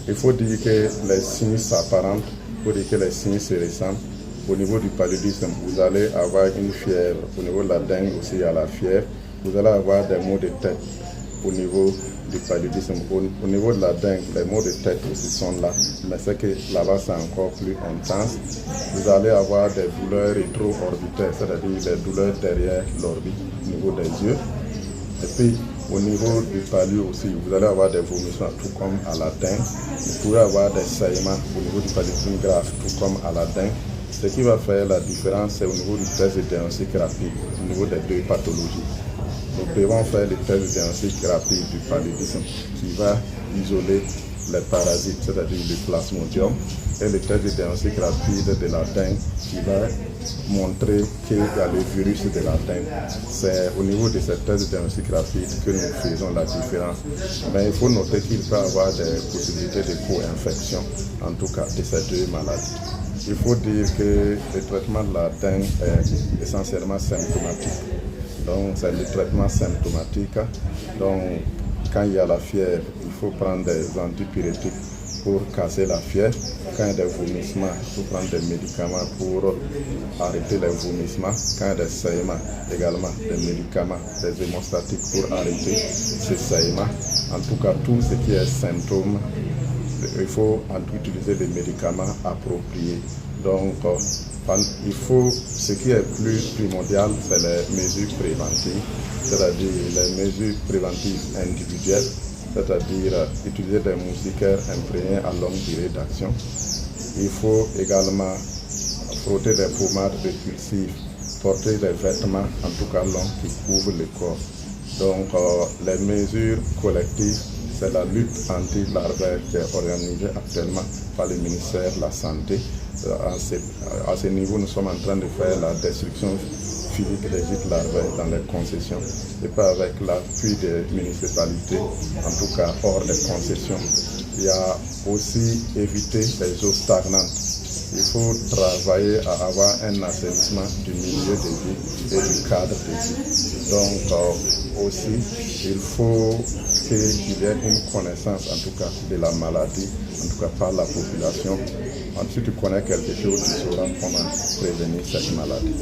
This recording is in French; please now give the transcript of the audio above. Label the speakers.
Speaker 1: Il faut dire que les signes s'apparentent, il faut dire que les signes se ressemblent. Au niveau du paludisme, vous allez avoir une fièvre. Au niveau de la dengue aussi, il y a la fièvre. Vous allez avoir des maux de tête au niveau du paludisme. Au niveau de la dengue, les maux de tête aussi sont là, mais c'est que là-bas c'est encore plus intense. Vous allez avoir des douleurs rétro-orbitaires, c'est-à-dire les douleurs derrière l'orbite, au niveau des yeux. Et puis au niveau du palu aussi, vous allez avoir des vomissements, tout comme à la dengue. Vous pouvez avoir des saignements au niveau du paludisme grave, tout comme à la dengue. Ce qui va faire la différence, c'est au niveau du test de diagnostic rapide, au niveau des deux pathologies. Nous devons faire le test de diagnostic rapide du paludisme qui va isoler les parasites, c'est-à-dire le plasmodium, et le test de diagnostic rapide de la dengue qui va montrer qu'il y a le virus de la dengue. C'est au niveau de ces tests de diagnostic rapide que nous faisons la différence. Mais il faut noter qu'il peut y avoir des possibilités de co-infection, en tout cas de ces deux maladies. Il faut dire que le traitement de la dengue est essentiellement symptomatique. Donc c'est le traitement symptomatique. Donc quand il y a la fièvre, il faut prendre des antipyrétiques pour casser la fièvre. Quand il y a des vomissements, il faut prendre des médicaments pour arrêter les vomissements. Quand il y a des saignements, également des médicaments, des hémostatiques pour arrêter ces saignements. En tout cas, tout ce qui est symptôme, il faut utiliser des médicaments appropriés. Donc, ce qui est plus primordial, c'est les mesures préventives, c'est-à-dire les mesures préventives individuelles, c'est-à-dire utiliser des moustiquaires imprégnés à longue durée d'action. Il faut également frotter des pommades répulsives, porter des vêtements, en tout cas longs, qui couvrent le corps. Donc, les mesures collectives, c'est la lutte anti-larvaire qui est organisée actuellement par le ministère de la Santé. À ce niveau, nous sommes en train de faire la destruction physique des gîtes larvaires dans les concessions et pas avec l'appui des municipalités, en tout cas hors des concessions. Il y a aussi éviter les eaux stagnantes. Il faut travailler à avoir un assainissement du milieu de vie et du cadre de vie. Donc aussi, il faut qu'il y ait une connaissance, en tout cas, de la maladie, en tout cas par la population. Si tu connais quelque chose, tu sauras comment prévenir cette maladie.